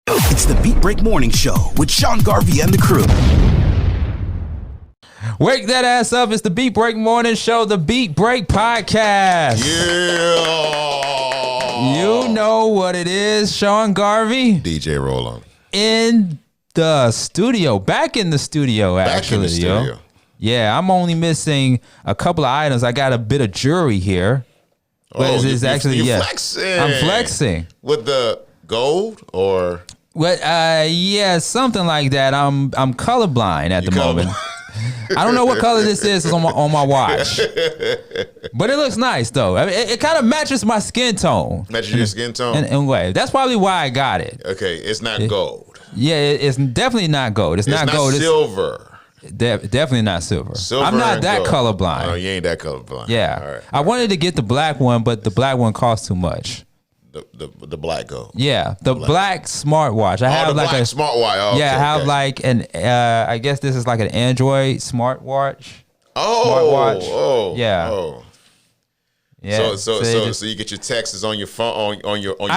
It's the Beat Break Morning Show with Sean Garvey and the crew. Wake that ass up. It's the Beat Break Morning Show, the Beat Break Podcast. Yeah. You know what it is, Sean Garvey. DJ Roll-On. In the studio. Back in the studio, actually. Back in the studio. Yo. Yeah, I'm only missing a couple of items. I got a bit of jewelry here. But it's actually, you're yeah. flexing. I'm flexing. With the gold or? What? Yeah, something like that. I'm colorblind at the moment. I don't know what color this is on my watch, but it looks nice though. I mean, it kind of matches my skin tone. Matches your skin tone. In a way, that's probably why I got it. Okay, it's not gold. Yeah, it's definitely not gold. It's not gold. Silver. Definitely not silver. Silver. I'm not that gold. colorblind. Oh, you ain't that colorblind. Yeah, all right. I wanted to get the black one, but the black one costs too much. The black gold. Yeah, the black smartwatch. I have the like black a smartwatch. Oh, yeah, okay, I have like an. I guess this is like an Android smartwatch. Smartwatch. Yeah. Oh. Yeah. So you get your texts on your phone on your watch.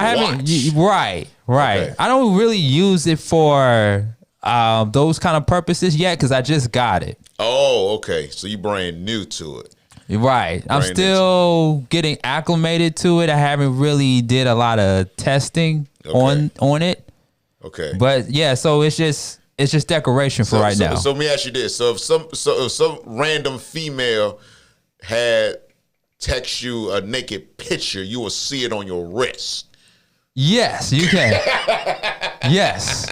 Right. Okay. I don't really use it for those kind of purposes yet because I just got it. Oh, okay. So you brand new to it. Right. I'm still getting acclimated to it. I haven't really did a lot of testing on it. Okay. But yeah, so it's just decoration for right now. So let me ask you this: if some random female had text you a naked picture, you will see it on your wrist. Yes, you can. Yes.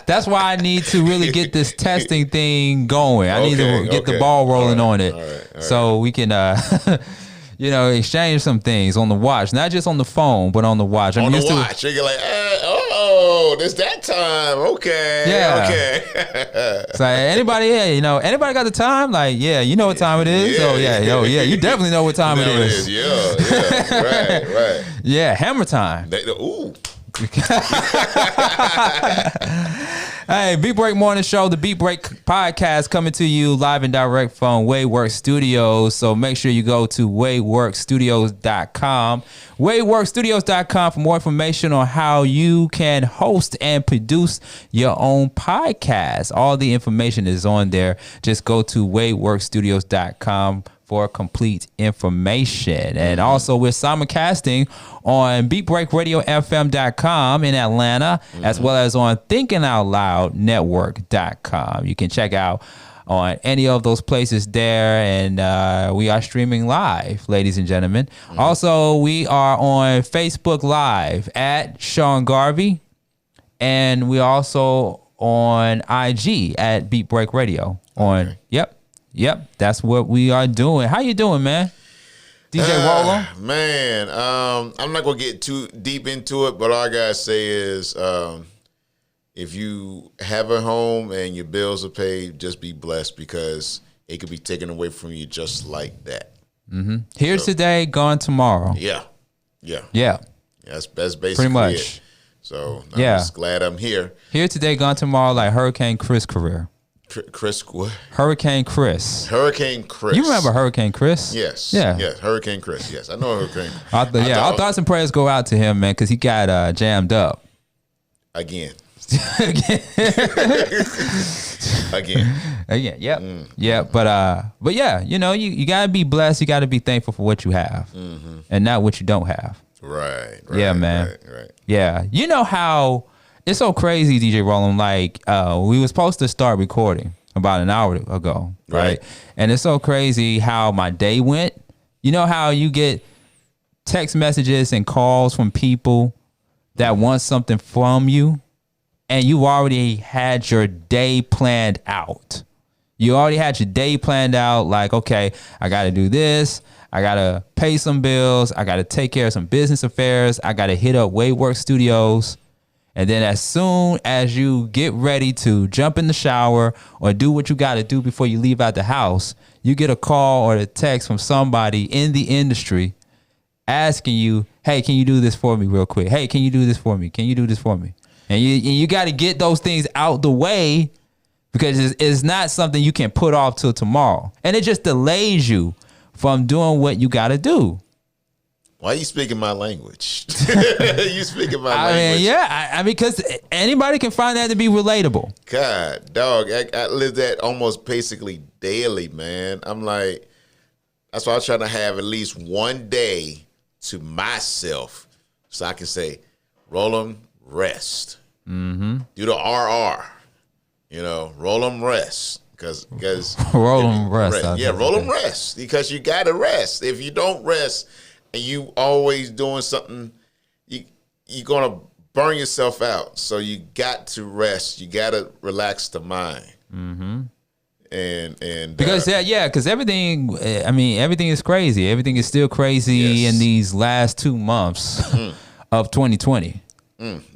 That's why I need to really get this testing thing going. I need to get the ball rolling on it, so we can, exchange some things on the watch, not just on the phone, but on the watch. On the watch, you're like, it's that time. Okay. Yeah. Okay. So anybody here, anybody got the time? Like, yeah, you know what time it is. You definitely know what time it is. Yeah. Right. Yeah, hammer time. Ooh. Hey, Beat Break Morning Show, the Beat Break Podcast coming to you live and direct from WadeWorksStudios. So make sure you go to WadeWorksStudios.com. WadeWorksStudios.com for more information on how you can host and produce your own podcast. All the information is on there. Just go to WadeWorksStudios.com for complete information. And also we're simulcasting on BeatBreakRadioFM.com in Atlanta, as well as on ThinkingOutLoudNetwork.com. You can check out on any of those places there, and we are streaming live, ladies and gentlemen. Also, we are on Facebook Live at Sean Garvey, and we are also on IG at Beat Break Radio. Yep, that's what we are doing. How you doing, man? DJ Roll-On? Man, I'm not going to get too deep into it, but all I got to say is if you have a home and your bills are paid, just be blessed because it could be taken away from you just like that. Mm-hmm. Here's today, gone tomorrow. Yeah. That's basically pretty much it. So I'm just glad I'm here. Here today, gone tomorrow, like Hurricane Chris' career. Chris what? Hurricane Chris. You remember Hurricane Chris? Yes. Yeah. Yes. Hurricane Chris. Yes. I know Hurricane. Our thoughts and prayers go out to him, man, because he got jammed up. Again. Again. Yep. Yeah. But yeah, you gotta be blessed. You gotta be thankful for what you have, and not what you don't have. Right. Yeah, man. Right. Yeah. You know how it's so crazy, DJ Roland. Like, we were supposed to start recording about an hour ago, right? And it's so crazy how my day went. You know how you get text messages and calls from people that want something from you, and you already had your day planned out. You already had your day planned out, like, okay, I got to do this. I got to pay some bills. I got to take care of some business affairs. I got to hit up WadeWorks Studios. And then as soon as you get ready to jump in the shower or do what you got to do before you leave out the house, you get a call or a text from somebody in the industry asking you, hey, can you do this for me real quick? Hey, can you do this for me? Can you do this for me? And you got to get those things out the way because it's not something you can put off till tomorrow. And it just delays you from doing what you got to do. Why are you speaking my language? You speaking my language. Yeah. I mean, because anybody can find that to be relatable. God, dog, I live that almost basically daily, man. I'm like, that's why I was trying to have at least one day to myself so I can say, roll 'em, rest. Mm-hmm. Do the RR. Roll 'em, rest. Because roll 'em, rest. Yeah, roll 'em, rest. Because you got to rest. If you don't rest and you always doing something, you're going to burn yourself out. So you got to rest. You got to relax the mind. Mm-hmm. And because because everything. I mean, everything is crazy. Everything is still crazy in these last 2 months of 2020.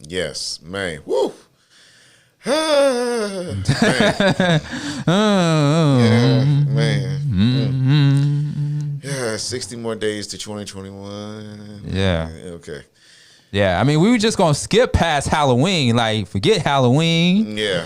Yes, man. Woo. Man. Yeah, man. Yeah, 60 more days to 2021. Yeah. Okay. Yeah, I mean, we were just gonna skip past Halloween. Like, forget Halloween. Yeah.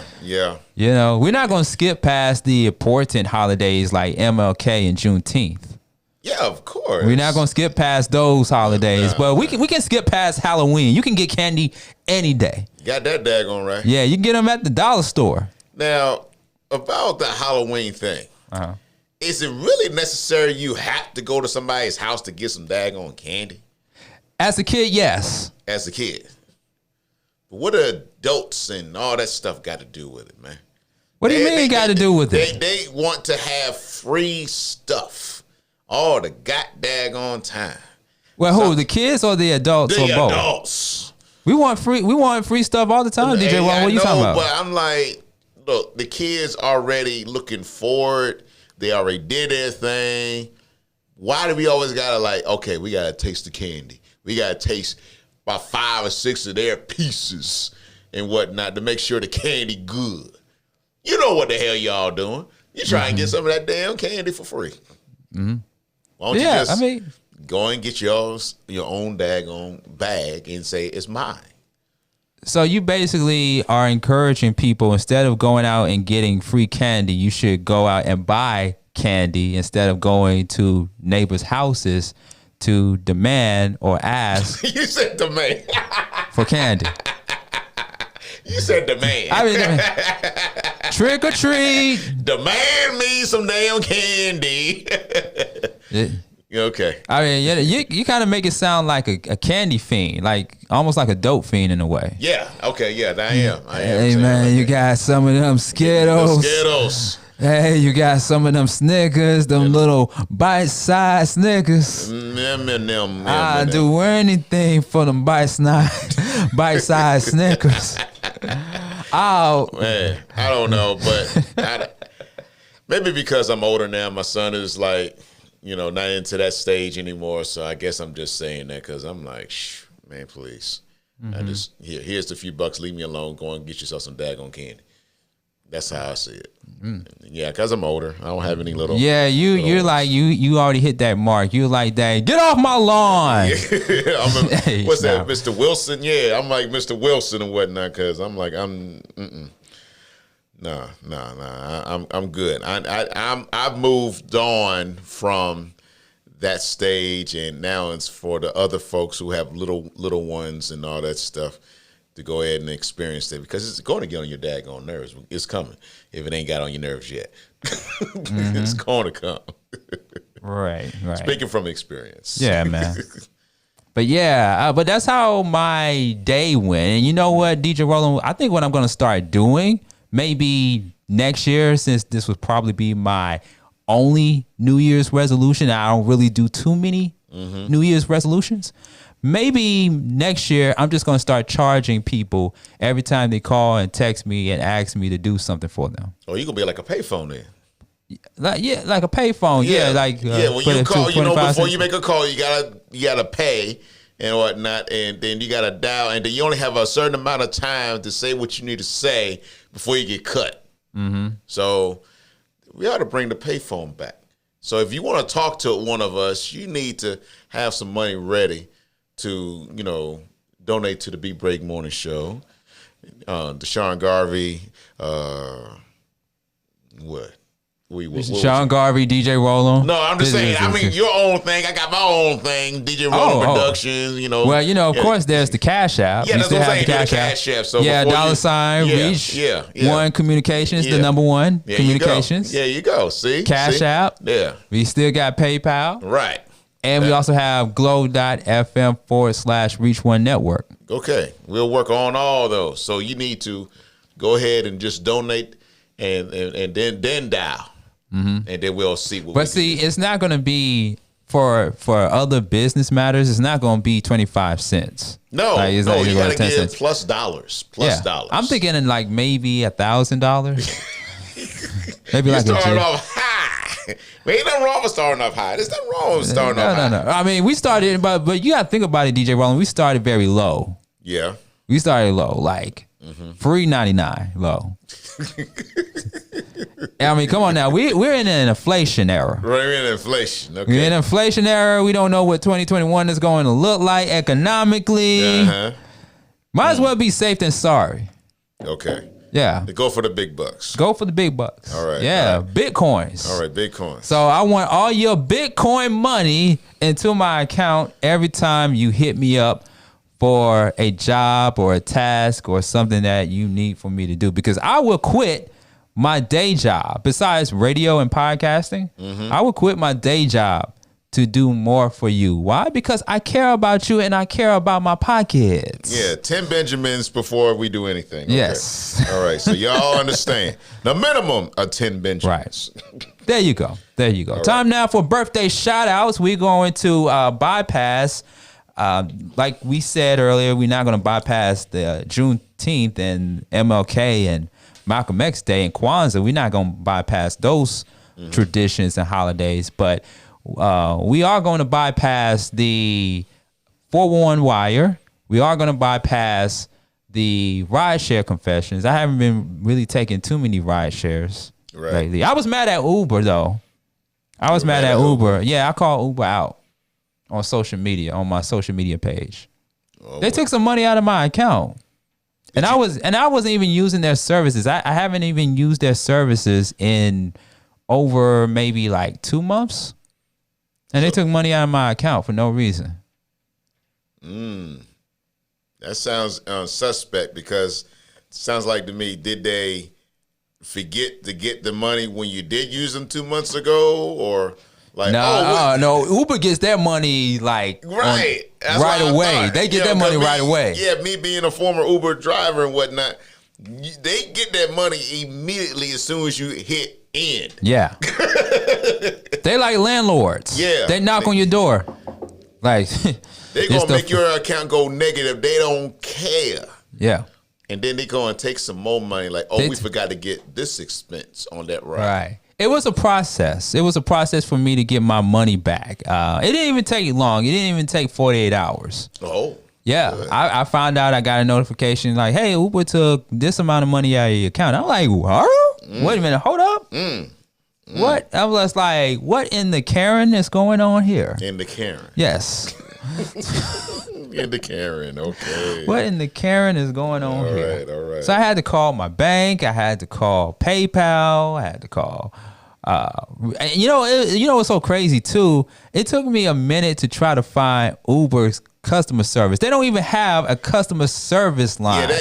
We're not gonna skip past the important holidays like MLK and Juneteenth. Yeah, of course. We're not gonna skip past those holidays, but we can skip past Halloween. You can get candy any day. You got that daggone right. Yeah, you can get them at the dollar store. Now, about the Halloween thing, is it really necessary you have to go to somebody's house to get some daggone candy? As a kid, yes. As a kid. But what do adults and all that stuff got to do with it, man? What do you mean got to do with it? They want to have free stuff all the goddamn time. Well, who, the kids or the adults or both? The adults. We want free stuff all the time, DJ. What are you talking about? But I'm like, look, the kids already looking forward. They already did their thing. Why do we always gotta okay, we gotta taste the candy. We gotta taste about 5 or 6 of their pieces and whatnot to make sure the candy good. You know what the hell y'all doing. You try and get some of that damn candy for free. Mm-hmm. Why don't you just go and get your own daggone bag and say, it's mine. So you basically are encouraging people, instead of going out and getting free candy, you should go out and buy candy instead of going to neighbors' houses to demand or ask. You said demand. For candy. You said demand. I mean, trick or treat. Demand me some damn candy. Okay. I mean, you kind of make it sound like a candy fiend, like almost like a dope fiend in a way. Yeah. Okay. Yeah, I am. Hey man, you got some of them Skittles. Skittles. Hey, you got some of them Snickers, them little bite-sized Snickers. I'd do anything for them bite-sized Snickers. Oh man, I don't know, but maybe because I'm older now, my son is not into that stage anymore. So I guess I'm just saying that because I'm like, man, please. Mm-hmm. I just here's the few bucks. Leave me alone. Go and get yourself some daggone candy. That's how I see it. Mm. Yeah, because I'm older. I don't have any little. Yeah, you're like you already hit that mark. You're like that. Get off my lawn. What's that, Mr. Wilson? Yeah, I'm like Mr. Wilson and whatnot because I'm like I'm I'm good. I've moved on from that stage, and now it's for the other folks who have little ones and all that stuff to go ahead and experience that, because it's going to get on your daggone nerves. It's coming if it ain't got on your nerves yet. Mm-hmm. It's going to come. Right. Speaking from experience. Yeah, man. But yeah, but that's how my day went. And you know what, DJ Roland, I think what I'm going to start doing maybe next year, since this would probably be my only New Year's resolution. I don't really do too many New Year's resolutions. Maybe next year, I'm just going to start charging people every time they call and text me and ask me to do something for them. Oh, you're going to be like a payphone then. Like a payphone. When you call, before you make a call, you gotta pay and whatnot, and then you gotta dial, and then you only have a certain amount of time to say what you need to say before you get cut. Mm-hmm. So we ought to bring the payphone back. So if you want to talk to one of us, you need to have some money ready to, donate to the Beat Break Morning Show. Deshaun Garvey, Sean Garvey, DJ Rollum. No, I'm just saying. I mean, your own thing. I got my own thing. DJ Rollum Productions. You know. Well, of course, there's the Cash App. Yeah, that's what I'm saying. The Cash App. So $ Reach. One Communications, the number one communications. Yeah, you go. See, Cash App. Yeah. We still got PayPal. Right. And we also have glow.fm/Reach One Network. Okay, we'll work on all those. So you need to go ahead and just donate, and then dial. And then we'll see what. But it's not going to be for other business matters. It's not going to be 25 cents. No, you got to give plus dollars. I'm thinking in like maybe $1,000. Maybe like starting off high. Ain't nothing wrong with starting off high. There's nothing wrong with starting off high. No. I mean, we started, but you got to think about it, DJ Rollum. We started very low. Yeah. We started low, like $3.99 low. I mean, come on now. We're in an inflation era. We're in inflation. Okay. We're in an inflation era. We don't know what 2021 is going to look like economically. Might as well be safe than sorry. Okay. Yeah. Go for the big bucks. Go for the big bucks. All right. Yeah. All right. Bitcoins. All right. Bitcoins. So I want all your Bitcoin money into my account every time you hit me up for a job or a task or something that you need for me to do, because I will quit my day job. Besides radio and podcasting, I will quit my day job to do more for you. Why? Because I care about you and I care about my pockets. Yeah, 10 Benjamins before we do anything. Okay. Yes. All right, so y'all understand. The minimum of 10 Benjamins. Right. There you go. All Time now for birthday shout outs. We're going to bypass, like we said earlier, we're not going to bypass the Juneteenth and MLK and Malcolm X Day and Kwanzaa. We're not going to bypass those traditions and holidays, but we are going to bypass the 411 wire. We are going to bypass the rideshare confessions. I haven't been really taking too many rideshares lately. I was mad at Uber, though. I was mad at Uber. Yeah, I called Uber out on social media, on my social media page. They took some money out of my account. And I wasn't even using their services. I haven't even used their services in over maybe like 2 months. And they took money out of my account for no reason. That sounds suspect, because it sounds like to me, did they forget to get the money when you did use them 2 months ago? Or like, no, Uber gets their money like right away. They get their money right away. Yeah, me being a former Uber driver and whatnot, they get that money immediately as soon as you hit end. Yeah. They like landlords. Yeah. They knock on your door. Like they gonna make your account go negative. They don't care. Yeah. And then they gonna take some more money, like, we forgot to get this expense on that ride. Right. It was a process. It was a process for me to get my money back. It didn't even take long. It didn't even take 48 hours. Oh. Yeah. I found out, I got a notification like, hey, Uber took this amount of money out of your account. I'm like, what? Wait a minute, hold up. What? I was like, what in the Karen is going on here? In the Karen. Yes. In the Karen, okay. What in the Karen is going on here? All right. So I had to call my bank. I had to call PayPal. I had to call. You know what's so crazy too? It took me a minute to try to find Uber's customer service. They don't even have a customer service line. Yeah,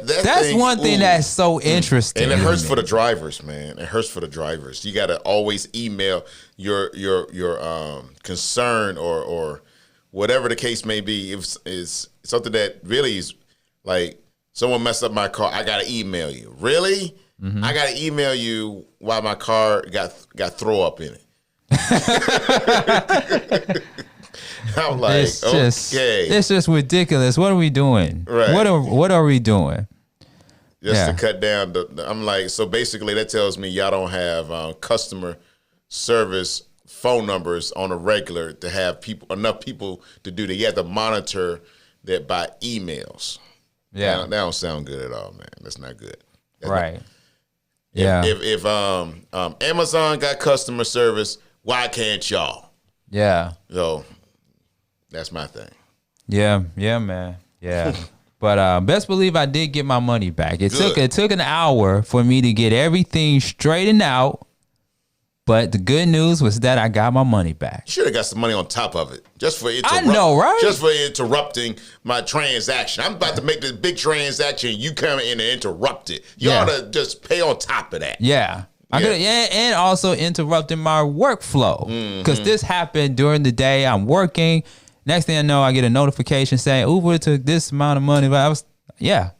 that's one thing that's so interesting. And it hurts for the drivers, man. It hurts for the drivers. You got to always email your concern or whatever the case may be. If it's something that really is like, someone messed up my car, I got to email you. Really? I got to email you why my car got throw up in it. I'm like, it's just ridiculous. What are we doing? Right. What are we doing? Just to cut down I'm like, so basically that tells me y'all don't have customer service phone numbers on a regular to have enough people to do that. You have to monitor that by emails. Yeah, that don't sound good at all, man. That's not good. That's right. If Amazon got customer service, why can't y'all? Yeah. So that's my thing. Yeah, man. Yeah. But best believe I did get my money back. It took an hour for me to get everything straightened out But the good news was that I got my money back. You should have got some money on top of it. Just for I know, right? Just for interrupting my transaction. I'm about to make this big transaction. You come in and interrupt it. You ought to just pay on top of that. Yeah. I could, and also interrupting my workflow. Because this happened during the day. I'm working. Next thing I know, I get a notification saying Uber took this amount of money. But I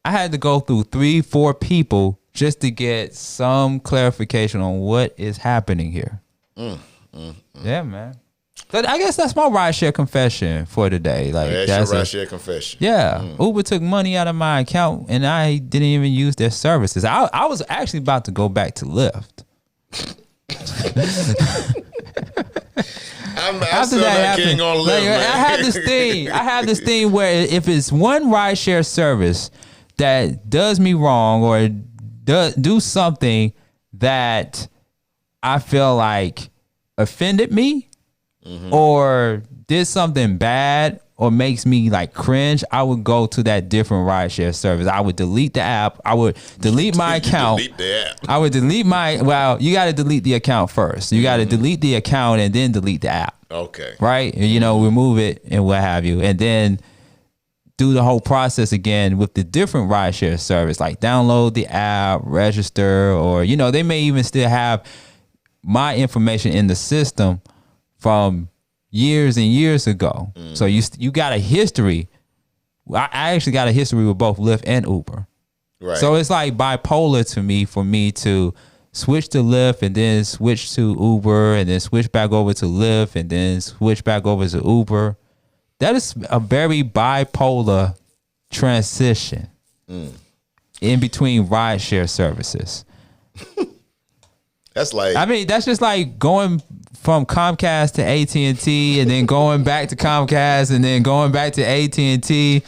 had to go through 3-4 people just to get some clarification on what is happening here. Yeah, man. So I guess that's my rideshare confession for today. Like that's your rideshare confession. Yeah. Uber took money out of my account and I didn't even use their services. I was actually about to go back to Lyft. I'm still not getting on Lyft, man. I have this thing where if it's one rideshare service that does me wrong or do something that I feel like offended me or did something bad or makes me like cringe, I would go to that different rideshare service. I would delete the app. I would delete my account. Delete the app. I would delete you got to delete the account first. You got to delete the account and then delete the app. Okay. Right? Remove it and what have you. And then do the whole process again with the different rideshare service, like download the app, register, or, they may even still have my information in the system from years and years ago. So you got a history. I actually got a history with both Lyft and Uber. Right. So it's like bipolar to me for me to switch to Lyft and then switch to Uber and then switch back over to Lyft and then switch back over to Uber. That is a very bipolar transition in between rideshare services. That's like, that's just like going from Comcast to AT&T and then going back to Comcast and then going back to AT&T.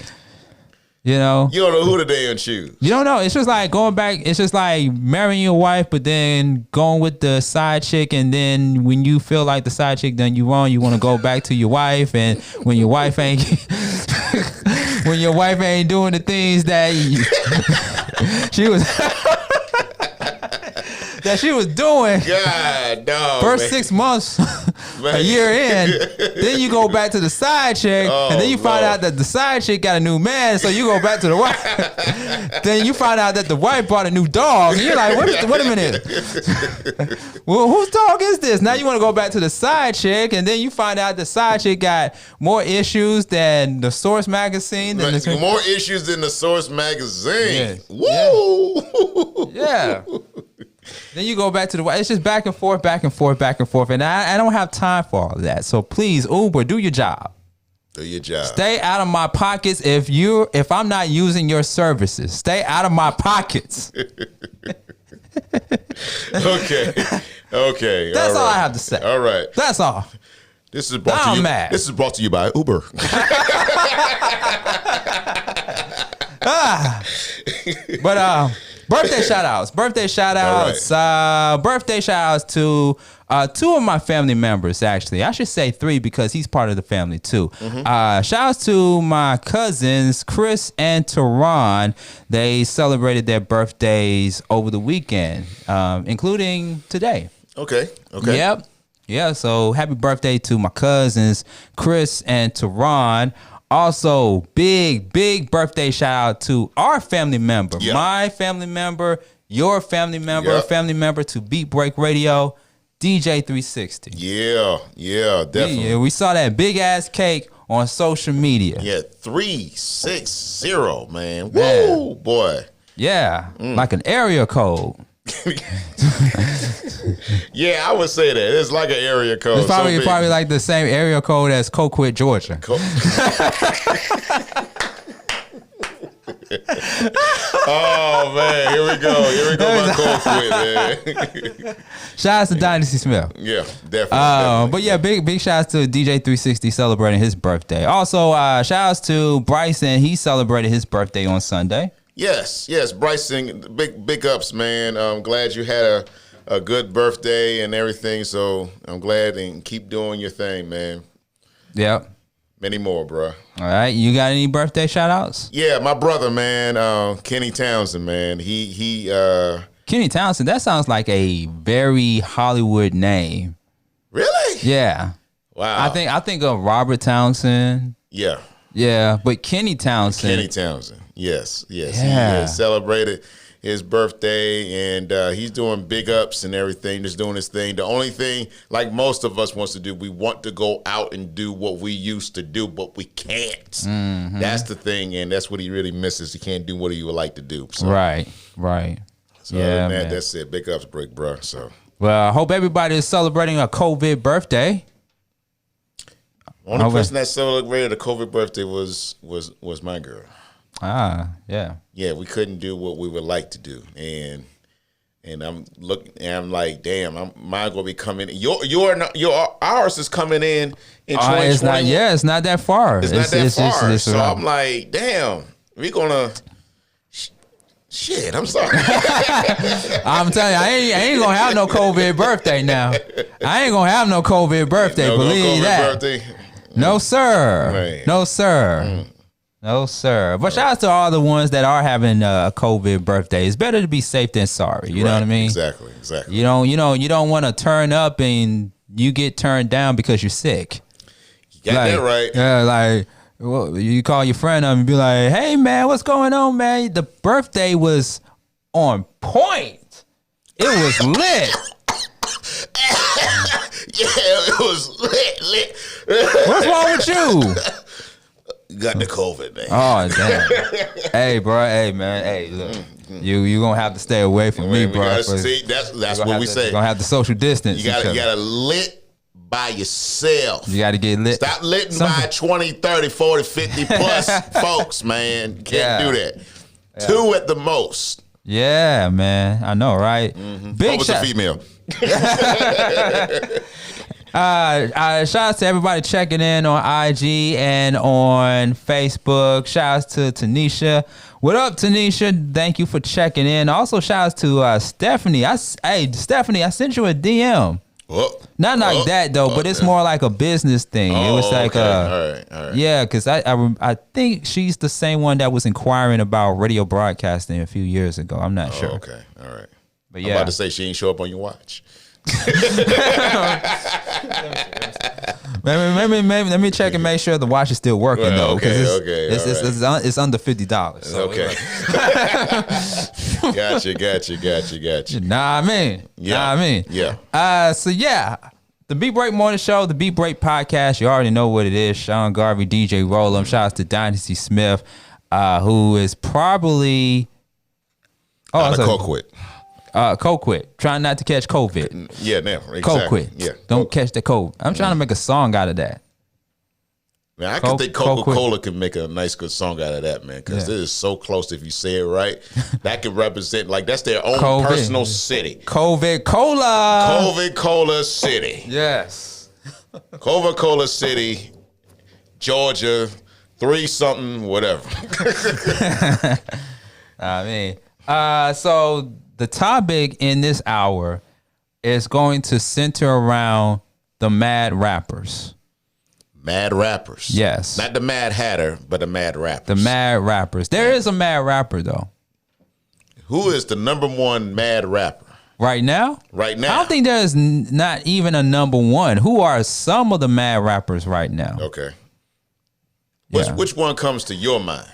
You don't know who today and choose. You don't know. It's just like going back. It's just like marrying your wife, but then going with the side chick. And then when you feel like the side chick done you wrong, you want to go back to your wife. And when your wife ain't, when your wife ain't doing the things that she was, that she was doing. God, no. First 6 months, a year in, then you go back to the side chick, and then you find out that the side chick got a new man, so you go back to the wife. Then you find out that the wife bought a new dog, and you're like, wait a minute. Well, whose dog is this? Now you want to go back to the side chick, and then you find out the side chick got more issues than the Source magazine. More issues than the Source magazine. Yeah. Woo! Yeah. Then you go back to the wife. It's just back and forth, back and forth, back and forth. And I don't have time for all of that. So please, Uber, do your job. Do your job. Stay out of my pockets if I'm not using your services. Stay out of my pockets. Okay. That's all I have to say. All right. That's all. This is brought to you by Uber. But birthday shout outs. Birthday shout outs to two of my family members, actually. I should say 3 because he's part of the family too. Shout outs to my cousins, Chris and Teron. They celebrated their birthdays over the weekend, including today. Okay. Yep. Yeah, so happy birthday to my cousins, Chris and Teron. Also, big birthday shout out to our family member, my family member, your family member, family member to Beat Break Radio, DJ 360. Yeah, definitely. We saw that big ass cake on social media. Yeah, 360, man. Woo, boy. Yeah, like an area code. Yeah, I would say that. It's like an area code. It's probably like the same area code as Coquit, Georgia. Oh, man. Here we go. My Coquit, man. Shout out to Dynasty Smith. Yeah, definitely. But yeah, big shout outs to DJ 360 celebrating his birthday. Also, shout outs to Bryson. He celebrated his birthday on Sunday. Yes, Bryson, big ups, man. I'm glad you had a good birthday and everything, so I'm glad, and keep doing your thing, man. Yep. Many more, bro. All right, you got any birthday shout outs? Yeah, my brother, man, Kenny Townsend, man. He Kenny Townsend. That sounds like a very Hollywood name. Really? Yeah. Wow. I think of Robert Townsend. Yeah. Yeah, but Kenny Townsend. Kenny Townsend. Yes. Yeah. He has celebrated his birthday, and he's doing big ups and everything, just doing his thing. The only thing, like most of us wants to do, we want to go out and do what we used to do, but we can't. Mm-hmm. That's the thing, and that's what he really misses. He can't do what he would like to do. So. Right. So yeah, man, that's it. Big ups, Brick, bro. So. Well, I hope everybody is celebrating a COVID birthday. Only person that celebrated a COVID birthday was my girl. Ah, yeah. Yeah, we couldn't do what we would like to do, and I'm looking, and I'm like, damn, mine gonna be coming. Ours is coming in 2021. It's not. Yeah, it's not that far. It's not that far. So I'm like, damn, we gonna. Shit, I'm sorry. I'm telling you, I ain't gonna have no COVID birthday now. I ain't gonna have no COVID birthday. Believe COVID that. Birthday. No sir. Man. No sir. No sir. But shout out to all the ones that are having a COVID birthday. It's better to be safe than sorry. You know what I mean? Exactly. You don't want to turn up and you get turned down because you're sick. You got that right. Yeah, like. Well, you call your friend up and be like, "Hey man, what's going on, man? The birthday was on point. It was lit." Yeah, it was lit. What's wrong with you? You got the COVID, man. Oh damn. Hey, bro. Hey, man. Hey, look. You gonna have to stay away from me, bro. See, that's what we say. You're gonna have to social distance. You gotta lit by yourself. You gotta get lit. Stop litting by 20, 30, 40, 50 plus folks, man. You can't do that. Yeah. 2 at the most. Yeah, man. I know, right? Mm-hmm. Big shot. A female. Shout out to everybody checking in on IG and on Facebook. Shout out to Tanisha. What up, Tanisha? Thank you for checking in. Also, shout out to Stephanie. Stephanie, I sent you a DM. Not like that though, but it's more like a business thing. It was like all right. Yeah, because I think she's the same one that was inquiring about radio broadcasting a few years ago. I'm not sure. Okay, all right. But yeah, I'm about to say she ain't show up on your watch. Maybe let me check and make sure the watch is still working though. Okay. It's under $50. So okay. Gotcha. Nah, I mean. Yeah. So yeah, the Beat Break Morning Show, the Beat Break Podcast. You already know what it is. Sean Garvey, DJ Roll'em. Shout out to Dynasty Smith, who is probably Coquit. Coquit. Trying not to catch COVID. Yeah, now exactly. Coquit. Yeah. Don't catch the cold. I'm trying to make a song out of that. Man, I can think Coca-Cola can make a nice, good song out of that, man, because it is so close if you say it right. That can represent, like, that's their own personal city. COVID Cola. COVID Cola City. Yes. COVID Cola City, Georgia, 3-something, whatever. I mean, so the topic in this hour is going to center around the mad rappers. Mad rappers. Yes. Not the Mad Hatter, but the mad rappers. The mad rappers. There is a mad rapper, though. Who is the #1 mad rapper? Right now? Right now. I don't think there's not even a #1. Who are some of the mad rappers right now? Okay. Yeah. Which one comes to your mind?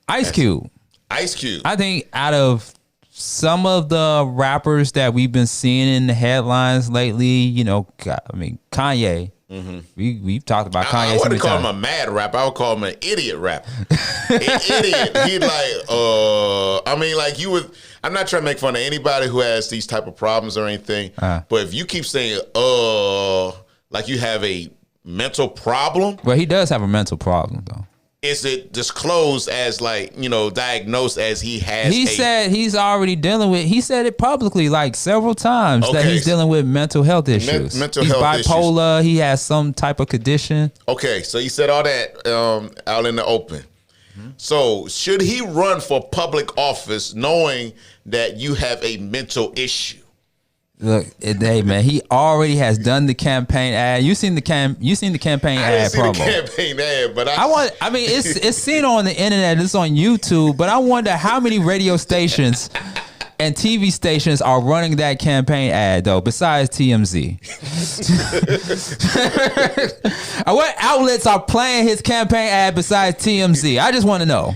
Ice Cube. Ice Cube. I think out of some of the rappers that we've been seeing in the headlines lately, Kanye. Mm-hmm. We've talked about Kanye. I wouldn't call him a mad rapper. I would call him an idiot rapper. An idiot. He I'm not trying to make fun of anybody who has these type of problems or anything. But if you keep saying like you have a mental problem. Well, he does have a mental problem though. Is it disclosed as diagnosed as he has? He said he's already dealing with. He said it publicly like several times that he's dealing with mental health issues. He's bipolar. Issues. He has some type of condition. Okay, so he said all that out in the open. Mm-hmm. So should he run for public office knowing that you have a mental issue? Look, hey man, he already has done the campaign ad. You seen the campaign ad promo? I didn't see the campaign ad, but it's seen on the internet. It's on YouTube, but I wonder how many radio stations and TV stations are running that campaign ad though, besides TMZ? What outlets are playing his campaign ad besides TMZ? I just want to know.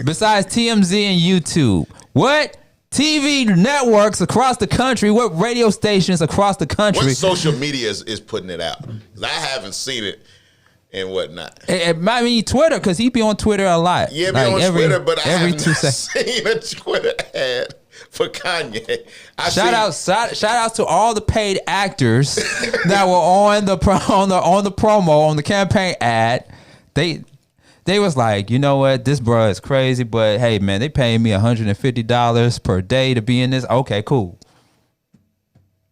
Besides TMZ and YouTube, what TV networks across the country, what radio stations across the country? What social media is putting it out? 'Cause I haven't seen it and whatnot. It might mean Twitter, because he be on Twitter a lot. Yeah, be on Twitter, but I haven't seen a Twitter ad for Kanye. Shout out to all the paid actors that were on the promo, on the campaign ad. They was like, you know what, this bro is crazy, but hey man, they paying me $150 per day to be in this. Okay, cool.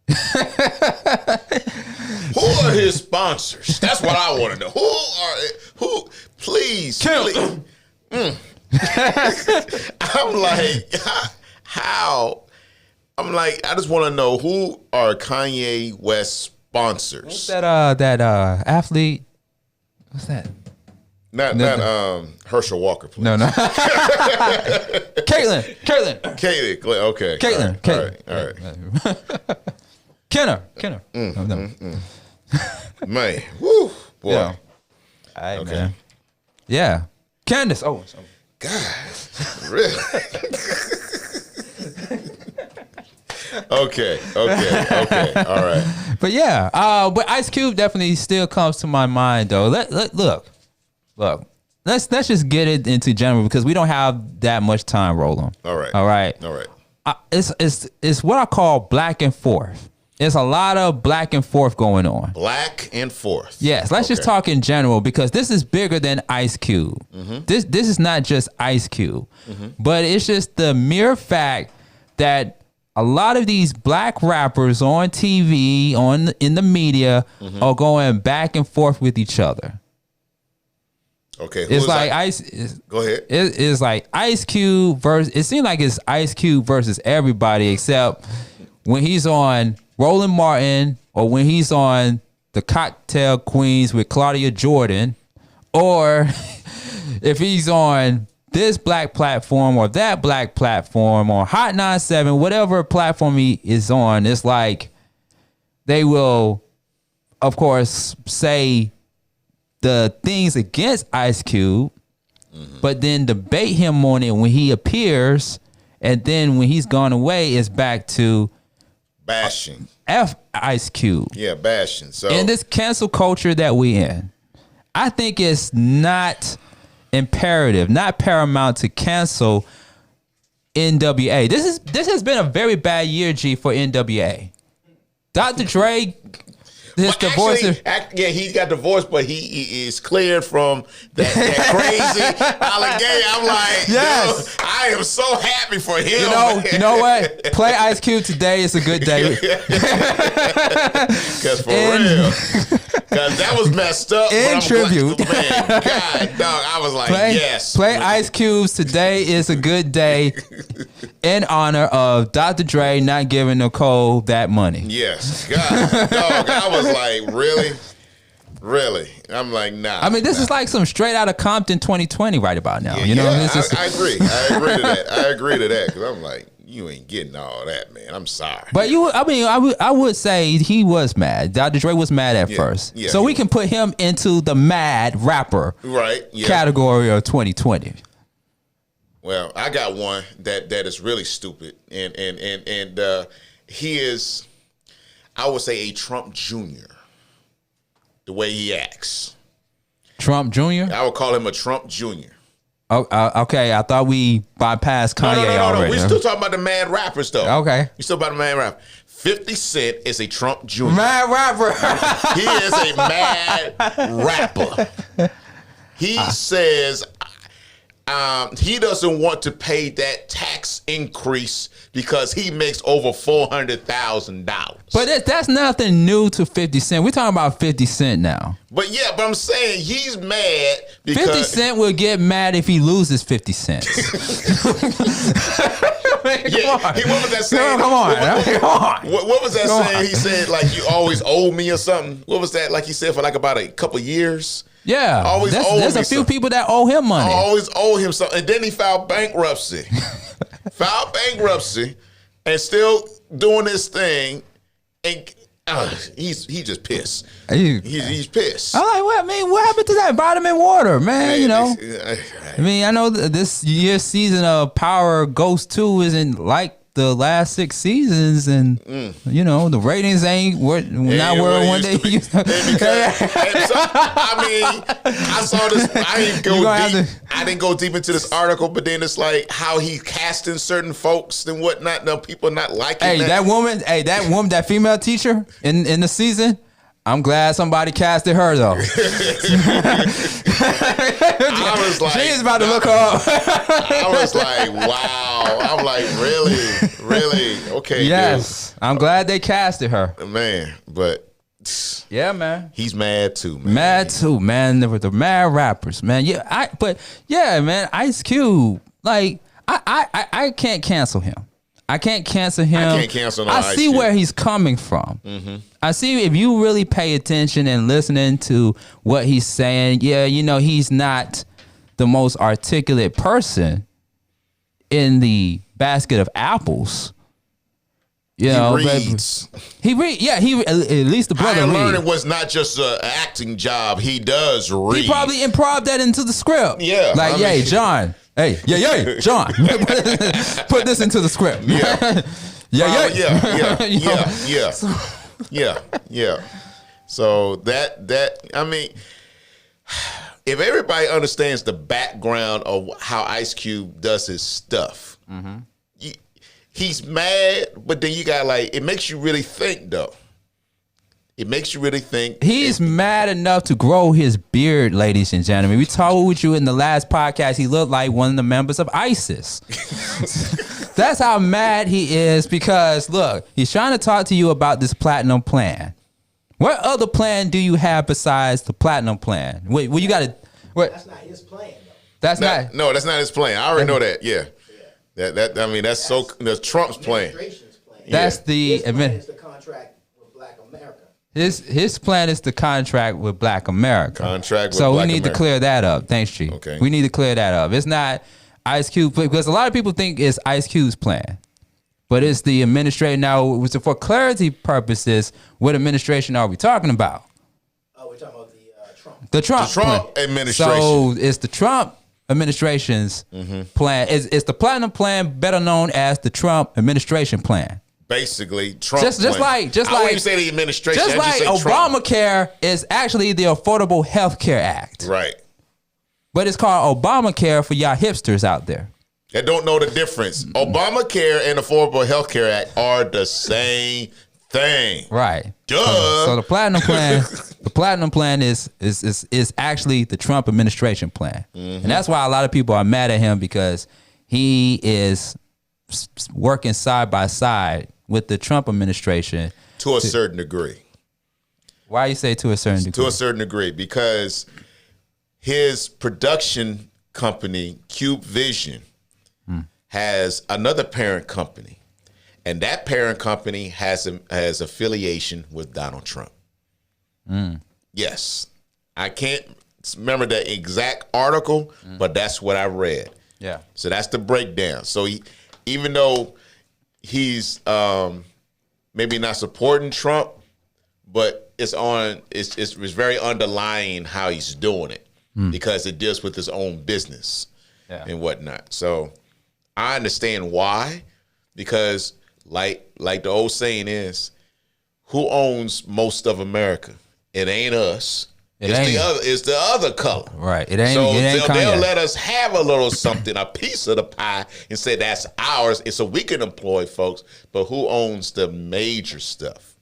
Who are his sponsors? That's what I want to know. Who? Please. I'm like, how? I'm like, I just want to know, who are Kanye West sponsors? What's that athlete? What's that? Not Herschel Walker, please. No. Caitlin. Okay. Caitlin. All right. Kenner. Man, woo, boy. Yeah. All right, okay. Man. Yeah. Candace Owens. God, really? Okay. All right. But yeah, but Ice Cube definitely still comes to my mind though. Look. Let's just get it into general, because we don't have that much time, Roland. All right. It's what I call black and forth. There's a lot of black and forth going on. Black and forth. Yes, let's just talk in general, because this is bigger than Ice Cube. Mm-hmm. This is not just Ice Cube, but it's just the mere fact that a lot of these black rappers on TV, in the media, are going back and forth with each other. Okay, it's like go ahead. It's like Ice Cube versus. It seems like it's Ice Cube versus everybody, except when he's on Roland Martin, or when he's on the Cocktail Queens with Claudia Jordan, or if he's on this black platform or that black platform, or Hot 97, whatever platform he is on. It's like they will, of course, say the things against Ice Cube, but then debate him on it when he appears, and then when he's gone away, it's back to bashing Ice Cube. Yeah, bashing. So in this cancel culture that we in, I think it's not imperative, not paramount to cancel NWA. This has been a very bad year, G, for NWA. Dr. Dre. His divorce. He got divorced, but he is cleared from that crazy allegation. I'm like, yes, I am so happy for him. You know what? Play Ice Cube today. It's a good day. Because for real, because that was messed up. In tribute, man, God, dog, I was like, yes. Play Ice Cubes today. Is a good day in honor of Dr. Dre not giving Nicole that money. Yes, God, dog, I was like, really? I'm like, nah. I mean, this is like some straight out of Compton 2020 right about now. Yeah, you know, I agree. I agree to that, because I'm like, you ain't getting all that, man. I'm sorry. But I would say he was mad. Dr. Dre was mad at first. Yeah, so we can put him into the mad rapper category of 2020. Well, I got one that is really stupid, and he is, I would say, a Trump Jr. The way he acts. Trump Jr.? I would call him a Trump Jr. Oh, okay, I thought we bypassed Kanye already. No. We're still talking about the mad rappers, though. Okay. We're still about the mad rapper. 50 Cent is a Trump Jr. Mad rapper. He is a mad rapper. He says he doesn't want to pay that tax increase because he makes over $400,000. But that's nothing new to 50 Cent. We're talking about 50 Cent now. But I'm saying he's mad because 50 Cent will get mad if he loses 50 cents. What was that saying? Come on. What was that saying? He said, like, you always owe me or something. What was that? Like he said for like about a couple years. Yeah, there's a few people that owe him money. I always owe him something, and then he filed bankruptcy. filed bankruptcy, and still doing this thing, and he's just pissed. He's pissed. I'm like, what happened to that vitamin water, man? You know, I mean, I know this year's season of Power Ghost 2 isn't like the last 6 seasons, and you know the ratings ain't not where one day. I saw this. I didn't go deep into this article, but then it's like how he casting certain folks and whatnot. Now people not liking. Hey, that woman, that female teacher in the season. I'm glad somebody casted her though. I was like, she's about to look her up. I was like, wow. I'm like, really? Okay. Yes, dude. I'm glad they casted her, man. But yeah, man, he's mad too. Man. Mad too, man. With the mad rappers, man. Yeah, man. Ice Cube, like, I can't cancel him. I can't cancel him. I can't cancel no I Ice see Cube. where he's coming from. Mm-hmm. I see if you really pay attention and listening to what he's saying. Yeah, you know, he's not the most articulate person in the basket of apples. You know, reads. He at least the brother reads. Learning was not just an acting job. He does read. He probably improv that into the script. Yeah. Like, John. Hey, John. Put this into the script. Yeah. So that I mean, if everybody understands the background of how Ice Cube does his stuff, he's mad, but then you got it makes you really think though. It makes you really think. He's mad enough to grow his beard, ladies and gentlemen. We told you in the last podcast he looked like one of the members of ISIS. That's how mad he is because, look, he's trying to talk to you about this platinum plan. What other plan do you have besides the platinum plan? Wait, well, you got to... That's not his plan, though. That's not his plan. I already know that, yeah. That's Trump's plan. That's the... His plan is the contract with Black America. His plan is the contract with Black America. So we need to clear that up. Thanks, G. Okay. We need to clear that up. It's not Ice Cube, because a lot of people think it's Ice Cube's plan, but it's the administration. Now, for clarity purposes, what administration are we talking about? Oh, we're talking about the Trump. The Trump administration. So it's the Trump administration's plan. It's the platinum plan, better known as the Trump administration plan. Basically, Trump. Just like I wouldn't say the administration. Just like Obamacare is actually the Affordable Health Care Act, right? But it's called Obamacare for y'all hipsters out there that don't know the difference. Obamacare and Affordable Health Care Act are the same thing, right? Duh. So the platinum plan, is actually the Trump administration plan, and that's why a lot of people are mad at him because he is working side by side with the Trump administration to a certain degree. Why you say to a certain degree? To a certain degree, because his production company, Cube Vision, has another parent company, and that parent company has affiliation with Donald Trump. Yes, I can't remember the exact article, but that's what I read. Yeah. So that's the breakdown. So even though he's maybe not supporting Trump, but it's very underlying how he's doing it because it deals with his own business and whatnot. So I understand why, because like the old saying is, who owns most of America? It ain't us. It's the other color. Right. It ain't. So it ain't they'll let us have a little something, a piece of the pie, and say that's ours. And so we can employ folks. But who owns the major stuff?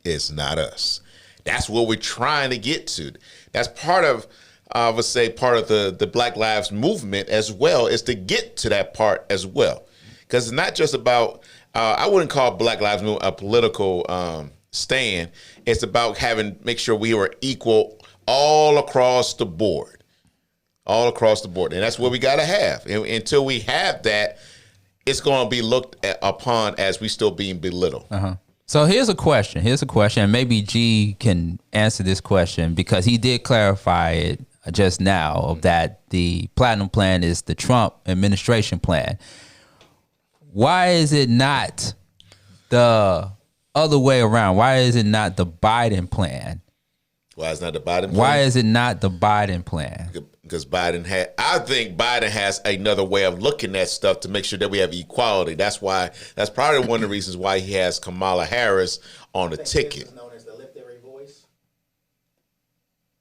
It's not us. That's what we're trying to get to. That's part of, I would say, part of the Black Lives Movement as well, is to get to that part as well. Because it's not just about, I wouldn't call Black Lives Movement a political stand. It's about make sure we are equal all across the board. All across the board. And that's what we got to have. And until we have that, it's going to be looked upon as we still being belittled. So here's a question. And maybe G can answer this question because he did clarify it just now, of that the platinum plan is the Trump administration plan. why is it not the other way around? Why is it not the Biden plan? Why is not the Biden plan? Why is it not the Biden plan? Because I think Biden has another way of looking at stuff to make sure that we have equality. That's probably one of the reasons why he has Kamala Harris on the ticket. This is known as the Lift Every Voice.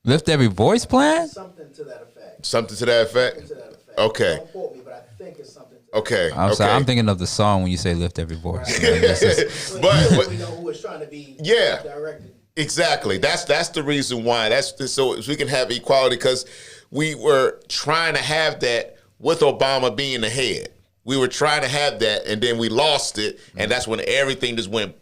Lift Every Voice plan? Something to that effect. Something to that effect? Okay. Don't quote me, but I think it's something to Okay. I'm sorry. I'm thinking of the song when you say "Lift Every Voice." This is- But we know who it's trying to be directed. Exactly. That's the reason why. So we can have equality, because we were trying to have that with Obama being the head. We were trying to have that, and then we lost it, and that's when everything just went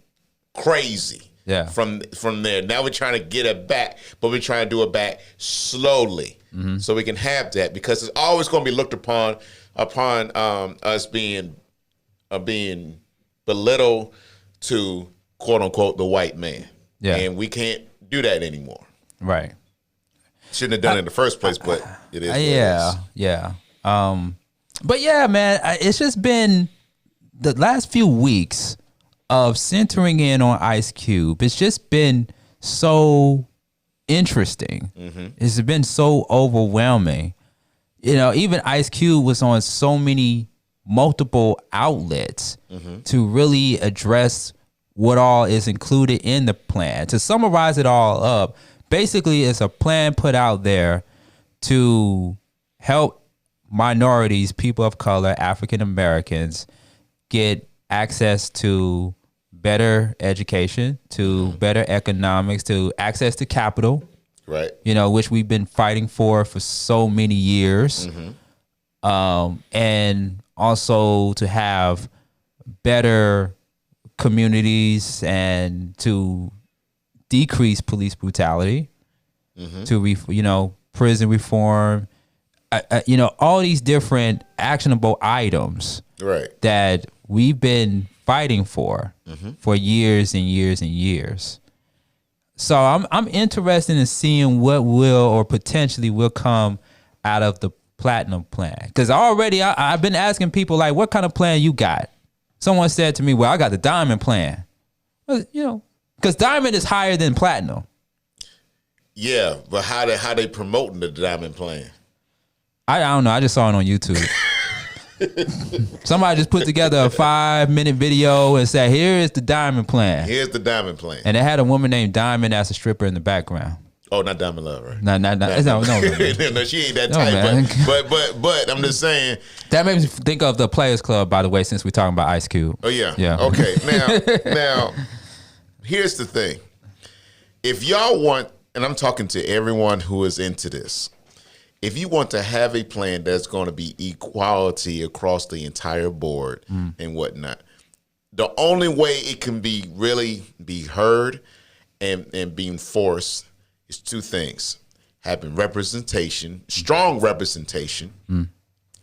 crazy. Yeah. From there. Now we're trying to get it back, but we're trying to do it back slowly, so we can have that, because it's always going to be looked upon us being belittled to, quote unquote, the white man. Yeah. And we can't do that anymore. right. Shouldn't have done it in the first place, but it is. What Yeah. it is. Yeah. But yeah, man, it's just been the last few weeks of centering in on Ice Cube. It's just been so interesting. It's been so overwhelming. You know, even Ice Cube was on so many multiple outlets to really address what all is included in the plan. To summarize it all up, basically it's a plan put out there to help minorities, people of color, African Americans get access to better education, to better economics, to access to capital, Right. you know, which we've been fighting for so many years. And also to have better communities and to decrease police brutality, to, prison reform, all these different actionable items Right. that we've been fighting for years and years and years. So I'm interested in seeing what will or potentially will come out of the platinum plan. Because already I've been asking people, like, what kind of plan you got? Someone said to me, well, I got the diamond plan. Well, because diamond is higher than platinum. Yeah, but how they promoting the diamond plan? I don't know. I just saw it on YouTube. Somebody just put together a 5-minute video and said, here is the diamond plan. Here's the diamond plan. And it had a woman named Diamond as a stripper in the background. Oh, not Diamond Love, right? No, no. No, she ain't that type. man. But I'm just saying. That made me think of the Players Club, by the way, since we're talking about Ice Cube. Oh yeah. Yeah. Okay. Now, here's the thing. If y'all want, and I'm talking to everyone who is into this, if you want to have a plan that's going to be equality across the entire board and whatnot, the only way it can really be heard and being enforced is two things: having representation, strong representation,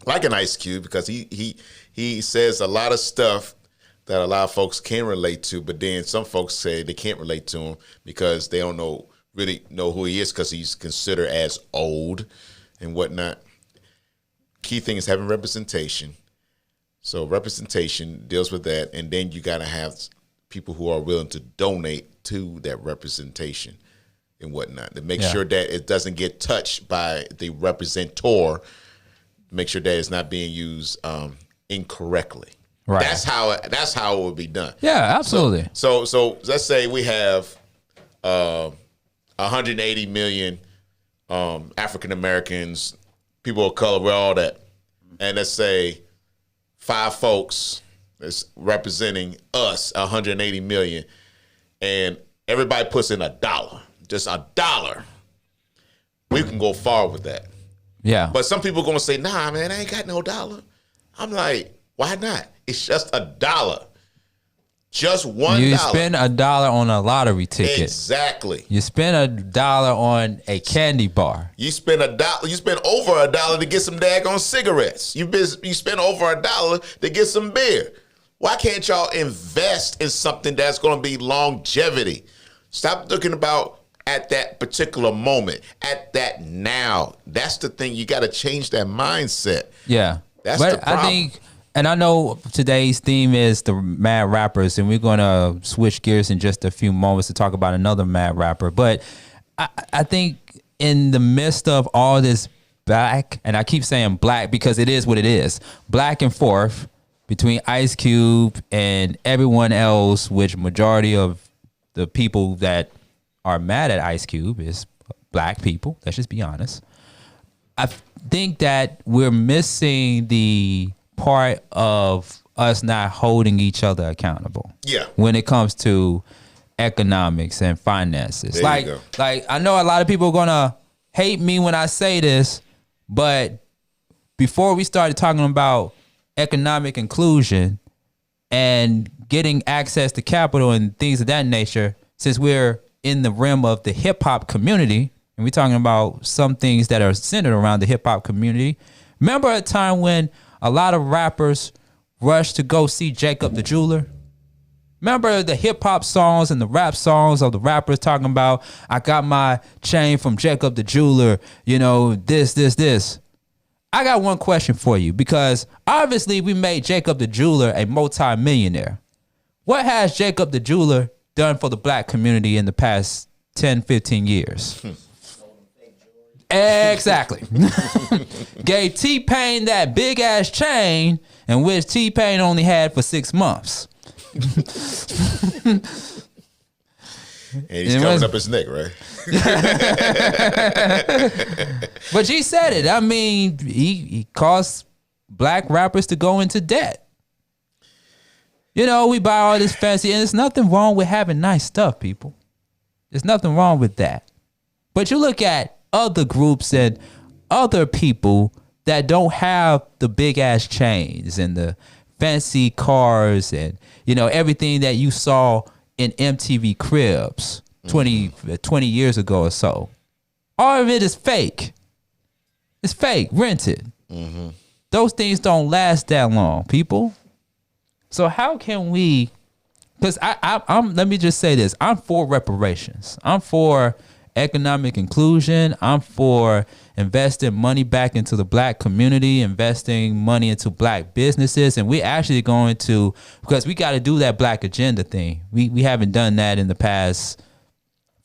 like an Ice Cube, because he says a lot of stuff that a lot of folks can relate to, but then some folks say they can't relate to him because they don't really know who he is, because he's considered as old and whatnot. Key thing is having representation. So representation deals with that, and then you got to have people who are willing to donate to that representation and whatnot, to make sure that it doesn't get touched by the representor, make sure that it's not being used incorrectly. Right. That's how it would be done. Yeah, absolutely. So let's say we have 180 million African Americans, people of color, we're all that, and let's say 5 folks that's representing us, 180 million, and everybody puts in $1, just $1. We can go far with that. Yeah. But some people are gonna say, nah, man, I ain't got no $1. I'm like, why not? It's just $1. Just $1. You spend $1 on a lottery ticket. Exactly. You spend $1 on a candy bar. You spend $1. You spend over $1 to get some daggone cigarettes. You spend over $1 to get some beer. Why can't y'all invest in something that's going to be longevity? Stop looking about at that particular moment, at that now. That's the thing. You got to change that mindset. Yeah. That's but the problem. I think And I know today's theme is the mad rappers, and we're going to switch gears in just a few moments to talk about another mad rapper. But I think in the midst of all this black, and I keep saying black because it is what it is, back and forth between Ice Cube and everyone else, which majority of the people that are mad at Ice Cube is black people. Let's just be honest. I think that we're missing the part of us not holding each other accountable. Yeah. When it comes to economics and finances. Like I know a lot of people are gonna hate me when I say this, but before we started talking about economic inclusion and getting access to capital and things of that nature, since we're in the realm of the hip hop community and we're talking about some things that are centered around the hip hop community. Remember a time when a lot of rappers rushed to go see Jacob the Jeweler? Remember the hip hop songs and the rap songs of the rappers talking about, I got my chain from Jacob the Jeweler, you know, this. I got one question for you, because obviously we made Jacob the Jeweler a multi-millionaire. What has Jacob the Jeweler done for the black community in the past 10, 15 years? Exactly. Gave T-Pain that big ass chain, in which T-Pain only had for 6 months. And he's covering up his neck, right? But G said it. I mean, he caused black rappers to go into debt. You know, we buy all this fancy, and there's nothing wrong with having nice stuff, people. There's nothing wrong with that. But you look at other groups and other people that don't have the big ass chains and the fancy cars and, you know, everything that you saw in MTV Cribs 20 years ago or so. All of it is fake. It's fake, rented. Mm-hmm. Those things don't last that long, people. So how can we, because I'm let me just say this, I'm for reparations. I'm for economic inclusion. I'm for investing money back into the black community, investing money into black businesses. And we're actually going to, because we got to do that black agenda thing. We haven't done that in the past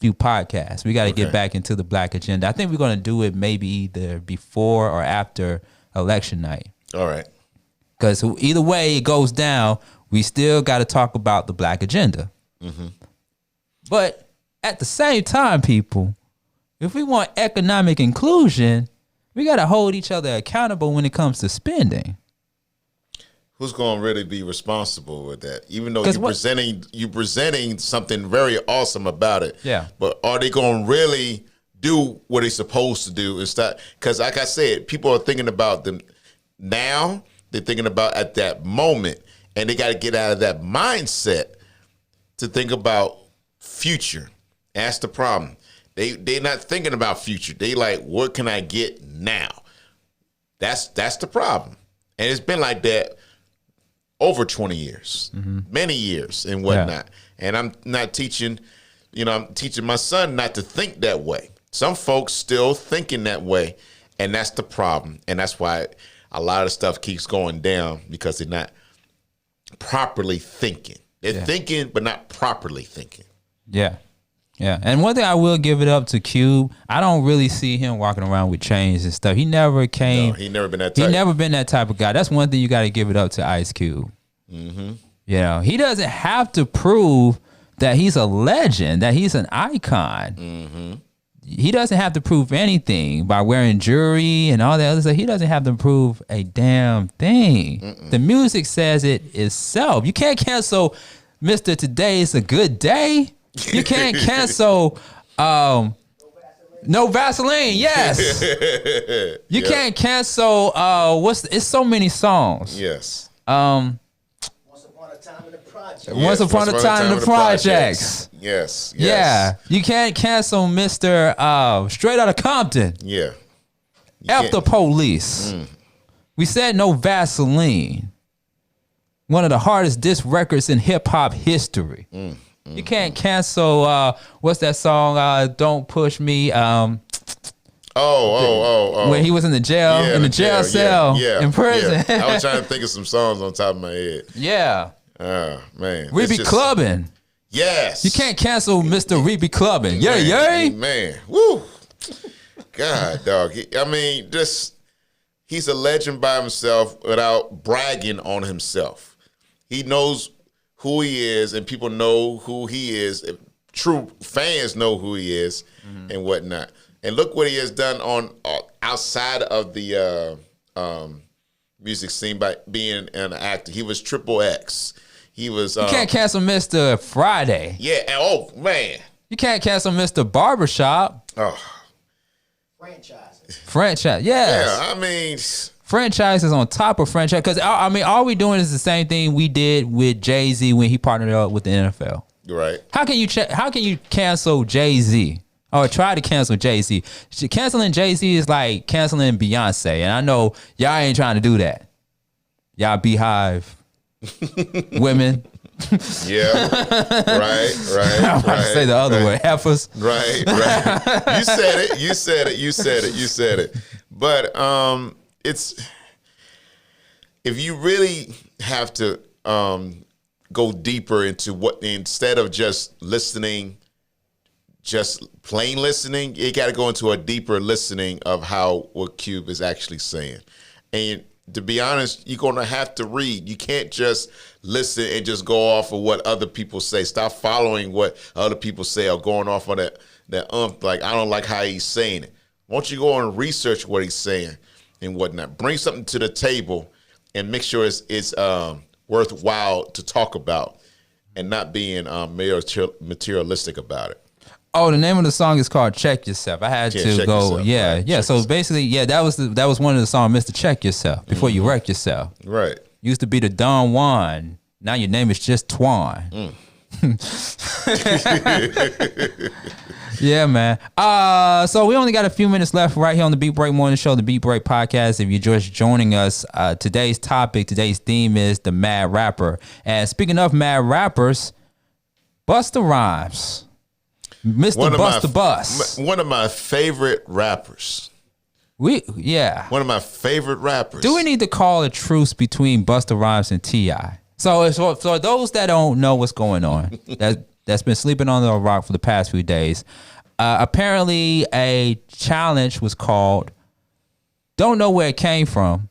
few podcasts. We got to get back into the black agenda. I think we're going to do it maybe either before or after election night. All right. Because either way it goes down, we still got to talk about the black agenda. Mm-hmm. But at the same time, people, if we want economic inclusion, we got to hold each other accountable when it comes to spending. Who's going to really be responsible with that? Even though you're presenting something very awesome about it. Yeah. But are they going to really do what they're supposed to do? Because like I said, people are thinking about them now. They're thinking about at that moment. And they got to get out of that mindset to think about future. That's the problem. They're not thinking about future. They like, what can I get now? That's the problem. And it's been like that over 20 years, many years and whatnot. Yeah. And I'm not teaching, I'm teaching my son not to think that way. Some folks still thinking that way, and that's the problem. And that's why a lot of stuff keeps going down, because they're not properly thinking. They're thinking, but not properly thinking. Yeah. Yeah. And one thing I will give it up to Cube, I don't really see him walking around with chains and stuff. He never came. No, he never been that type. He never been that type of guy. That's one thing you got to give it up to Ice Cube. Mm-hmm. You know, he doesn't have to prove that he's a legend, that he's an icon. Mm-hmm. He doesn't have to prove anything by wearing jewelry and all that other stuff. He doesn't have to prove a damn thing. Mm-mm. The music says it itself. You can't cancel Mr. Today is a Good Day. You can't cancel No Vaseline. Yes. You can't cancel it's so many songs. Yes. Once Upon a Time in the Projects. Once Upon a Time in the Projects. Yes. Yeah. You can't cancel Mr. Straight Outta Compton. Yeah. F the Police. We said No Vaseline. One of the hardest diss records in hip hop history. You can't cancel what's that song? Don't Push Me. When he was in the jail, in the jail cell, in prison. Yeah. I was trying to think of some songs on top of my head. Yeah. Oh, man. We be clubbing. Yes. You can't cancel Mr. We be clubbing. Yay. Man. Woo. God, dog. He's a legend by himself without bragging on himself. He knows who he is, and people know who he is. True fans know who he is and whatnot. And look what he has done on outside of the music scene by being an actor. He was Triple X. He was. You can't cancel Mr. Friday. Yeah. Oh man. You can't cancel Mr. Barbershop. Oh. Franchise. Yes. Yeah. I mean. Franchise is on top of franchise because all we doing is the same thing we did with Jay-Z when he partnered up with the NFL. Right. How can you cancel Jay-Z or try to cancel Jay-Z? Canceling Jay-Z is like canceling Beyonce, and I know y'all ain't trying to do that. Y'all Beehive women. Yeah. Right. I was about to say the other way. Heifers. Right. You said it. But it's if you really have to go deeper into what, instead of just listening, just plain listening, you got to go into a deeper listening of what Cube is actually saying. And to be honest, you're going to have to read. You can't just listen and just go off of what other people say. Stop following what other people say or going off on that like, I don't like how he's saying it. Why don't you go and research what he's saying and whatnot? Bring something to the table and make sure it's worthwhile to talk about and not being materialistic about it. Oh, the name of the song is called "Check Yourself." I had to go, yourself, right. So basically, that was one of the songs, Mr. Check Yourself, before you wreck yourself. Right. Used to be the Don Juan. Now your name is just Twan. Yeah, man. So we only got a few minutes left right here on the Beat Break Morning Show, the Beat Break Podcast. If you're just joining us, today's theme is the Mad Rapper. And speaking of mad rappers, Busta Rhymes. Mr. Busta Bus. One of my favorite rappers. One of my favorite rappers. Do we need to call a truce between Busta Rhymes and T.I.? So for those that don't know what's going on, that's been sleeping on the rock for the past few days, apparently a challenge was called. Don't know where it came from.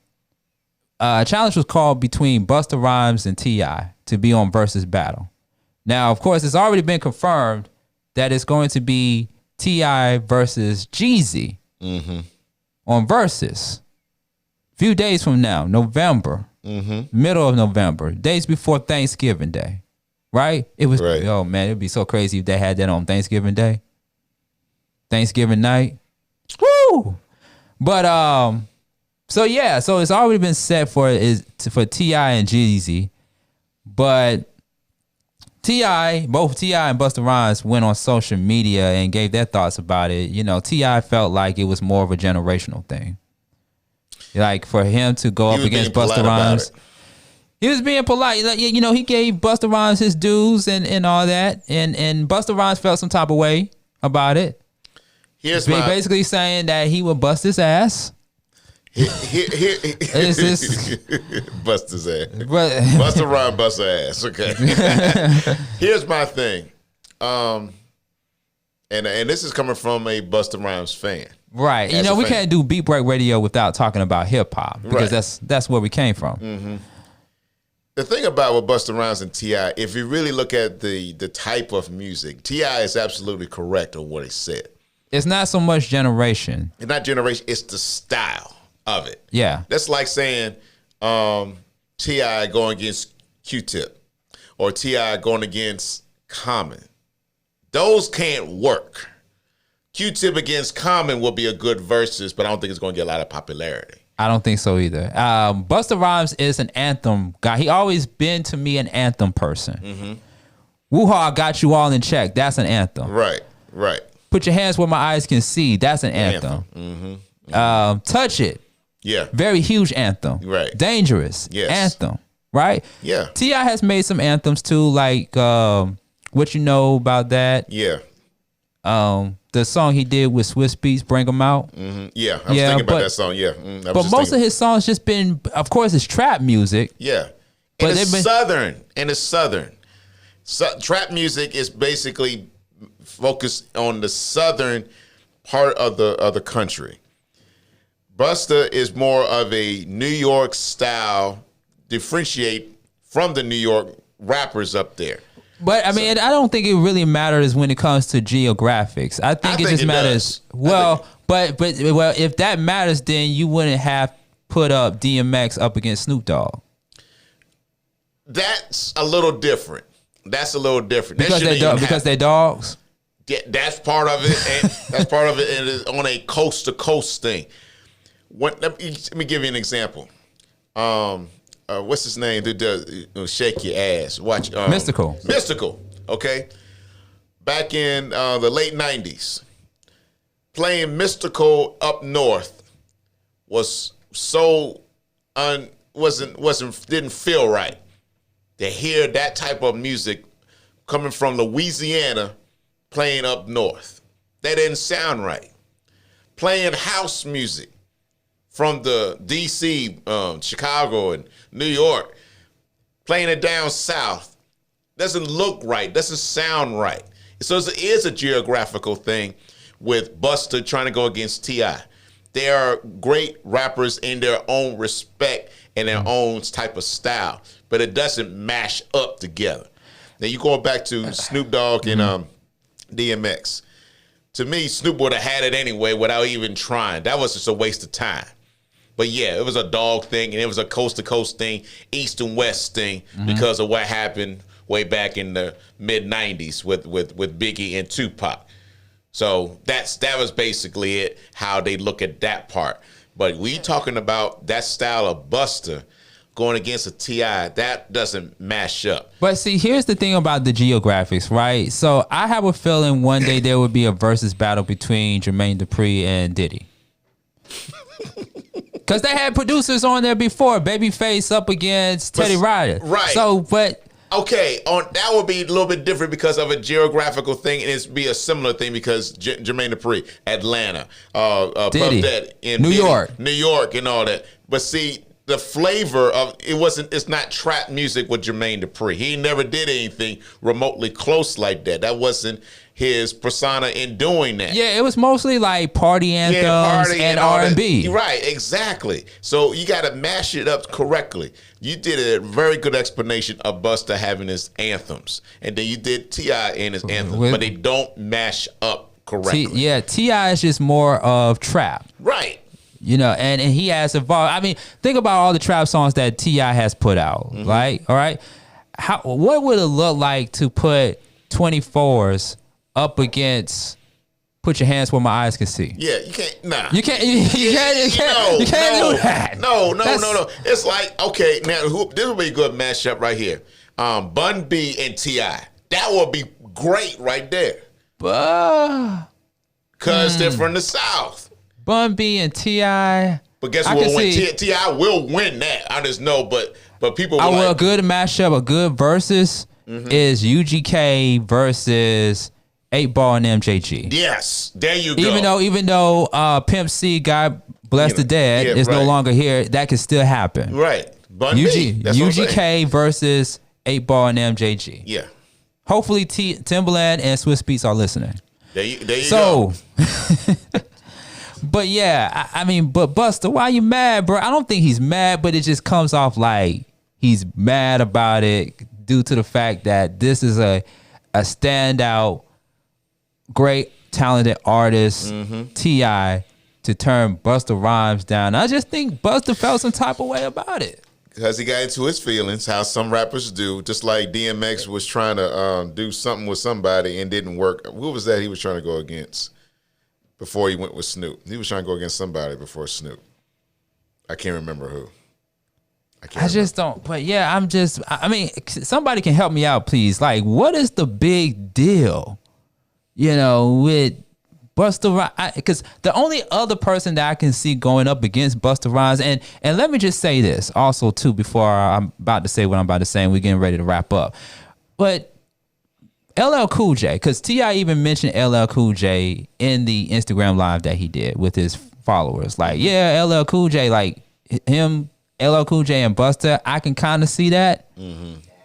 A challenge was called between Busta Rhymes and T.I. to be on Versus Battle. Now, of course, it's already been confirmed that it's going to be T.I. versus Jeezy on Versus. Few days from now, November, middle of November, days before Thanksgiving Day, right? It was, oh man, it'd be so crazy if they had that on Thanksgiving Day, Thanksgiving night. Woo! But so it's already been set for T.I. and Jeezy, but both T.I. and Busta Rhymes went on social media and gave their thoughts about it. You know, T.I. felt like it was more of a generational thing. Like for him to go up against Busta Rhymes, he was being polite. Like, you know, he gave Busta Rhymes his dues and all that, and Busta Rhymes felt some type of way about it. Basically saying that he would bust his ass. Bust his ass. Busta Rhymes bust her ass. Okay. Here's my thing, and this is coming from a Busta Rhymes fan. Right. You know, we can't do Beat Break Radio without talking about hip hop because that's where we came from. Mm-hmm. The thing about with Busta Rhymes and T.I., if you really look at the type of music, T.I. is absolutely correct on what he said. It's not so much generation. It's not generation. It's the style of it. Yeah. That's like saying T.I. going against Q-Tip or T.I. going against Common. Those can't work. Q-Tip against Common will be a good versus, but I don't think it's going to get a lot of popularity. I don't think so either. Busta Rhymes is an anthem guy. He always been, to me, an anthem person. Mm-hmm. Woo-ha, Got You All in Check. That's an anthem. Right. Put Your Hands Where My Eyes Can See. That's an anthem. Mm-hmm. Touch It. Yeah. Very huge anthem. Right. Dangerous. Yes. Anthem. Right? Yeah. T.I. has made some anthems too, like What You Know About That. Yeah. The song he did with Swiss Beats, Bring 'Em Out. Yeah, I was thinking about that song. Yeah, but most of his songs just been, of course, it's trap music. Yeah, but and it's southern. And it's southern. Trap music is basically focused on the southern part of the country. Busta is more of a New York style, differentiate from the New York rappers up there. But I mean, I don't think it really matters when it comes to geographics. I think it just matters. Well, but if that matters, then you wouldn't have put up DMX up against Snoop Dogg. That's a little different. Because they're dogs. Yeah, that's part of it. And that's part of it. And it's on a coast to coast thing. Let me give you an example. What's his name? That does shake your ass? Watch Mystical. Mystical. Okay. Back in the late '90s, playing Mystical up north was so didn't feel right. To hear that type of music coming from Louisiana playing up north, that didn't sound right. Playing house music from the DC, Chicago, and New York, playing it down south, doesn't look right, doesn't sound right. So it is a geographical thing with Busta trying to go against T.I. They are great rappers in their own respect and their own type of style, but it doesn't mash up together. Now you going back to Snoop Dogg and DMX. To me, Snoop would have had it anyway without even trying. That was just a waste of time. But yeah, it was a dog thing, and it was a coast-to-coast thing, east and west thing, because of what happened way back in the mid-'90s with Biggie and Tupac. So that was basically it, how they look at that part. But we talking about that style of Busta going against a T.I., that doesn't mash up. But see, here's the thing about the geographics, right? So I have a feeling one day there would be a versus battle between Jermaine Dupri and Diddy. Because they had producers on there before, Babyface up against Teddy Riley. Right. So, but... Okay, that would be a little bit different because of a geographical thing, and it'd be a similar thing because Jermaine Dupri, Atlanta, Diddy, New York, and all that. But see, the flavor of it's not trap music with Jermaine Dupri. He never did anything remotely close like that. That wasn't his persona in doing that. Yeah, it was mostly like party anthems and R&B. Right, exactly. So you got to mash it up correctly. You did a very good explanation of Busta having his anthems, and then you did T.I. and his anthems, but they don't mash up correctly. T.I. is just more of trap. Right. You know, and he has evolved. I mean, think about all the trap songs that T.I. has put out, right? All right. What would it look like to put 24s up against Put Your Hands Where My Eyes Can See? Yeah, you can't. Nah, you can't do that. No. It's like, okay, now this would be a good mashup right here. Bun B and T.I. That would be great right there. Because they're from the South. Bun B and T.I. But guess who will win? T.I. will win that. I just know, but people will a good mashup, a good versus is UGK versus 8-Ball and MJG. Yes, there you go. Even though Pimp C, God bless the dead, is no longer here, that could still happen. Right. Bun B. That's UGK versus 8-Ball and MJG. Yeah. Hopefully Timbaland and Swiss Beats are listening. There you go. But yeah, I mean, but Busta, why you mad, bro? I don't think he's mad, but it just comes off like he's mad about it due to the fact that this is a standout, great, talented artist, T.I., to turn Busta Rhymes down. I just think Busta felt some type of way about it. Because he got into his feelings, how some rappers do, just like DMX was trying to do something with somebody and didn't work. Who was that he was trying to go against before he went with Snoop? He was trying to go against somebody before Snoop. I can't remember who. I just don't. But yeah, I mean, somebody can help me out, please. Like, what is the big deal, with Busta Rhymes? Because the only other person that I can see going up against Busta Rhymes, and let me just say this also too before I'm about to say what I'm about to say, and we're getting ready to wrap up. But LL Cool J, because T.I. even mentioned LL Cool J in the Instagram live that he did with his followers. Like, yeah, LL Cool J, like him, LL Cool J and Busta, I can kind of see that.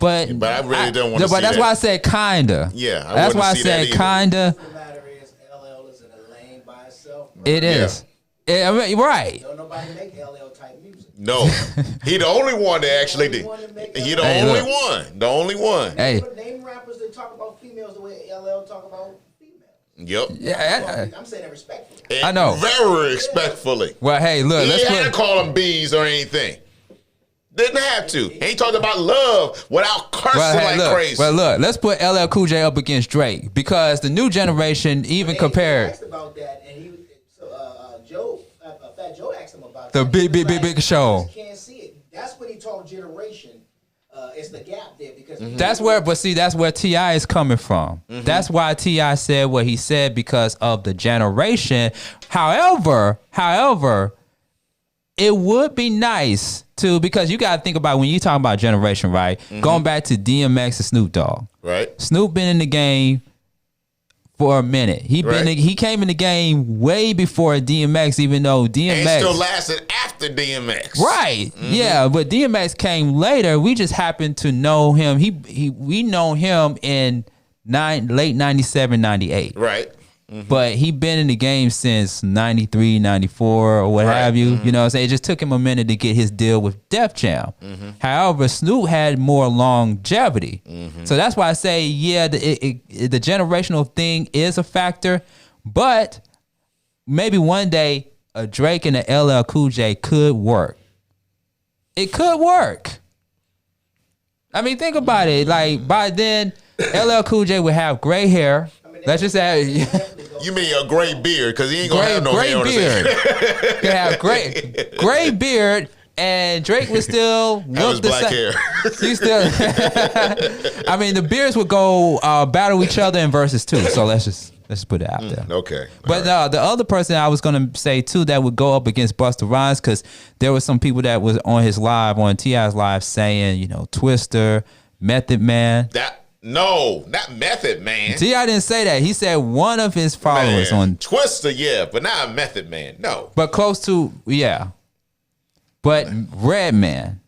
But I really don't want to see that. But that's why I said kinda. Yeah, that's why I said kinda. The matter is, LL is in a lane by itself. It is. I mean, right. Don't nobody make LL type music. No, he the only one that actually did. He the only one. The only one. Hey. Name rappers that talk about females the way LL talk about females. Yep. Yeah. I'm saying that respectfully. And I know. Very respectfully. Well, hey, look. He Let's ain't had to put. call them bees or anything. Didn't have to. He talked about love without cursing like crazy. Well, look. Let's put LL Cool J up against Drake because the new generation even compared. Asked about that, and Fat Joe asked him about The that. big show. You can't see it. That's when he talked generation. It's the gap there because That's where T.I. is coming from. That's why T.I. said what he said because of the generation. However, it would be nice to, because you got to think about when you talk about generation, right? Going back to DMX and Snoop Dogg. Right. Snoop been in the game for a minute. He came in the game way before DMX, even though DMX And still lasted after DMX. Right. Yeah, but DMX came later. We just happened to know him. We know him in late 97, 98. Right. But he been in the game since 93, 94 or what have you. You know what I'm saying? It just took him a minute to get his deal with Def Jam. However, Snoop had more longevity. So that's why I say, yeah, the generational thing is a factor. But maybe one day a Drake and a LL Cool J could work. It could work. I mean, think about it. Like, by then, LL Cool J would have gray hair. Let's just say, You mean a gray beard, because he ain't going to have no hair on his head. He have gray beard, and Drake would still Have look his the black same. hair. He still. I mean, the beards would go battle each other in verses too. So let's just put it out there. Okay. But the other person I was gonna say too that would go up against Busta Rhymes, because there were some people that was on his live, on T.I.'s live, saying, Twister, Method Man. No, not Method Man. T.I. didn't say that. He said one of his followers on Twister, yeah, but not Method Man. No. But close to, yeah. But Redman.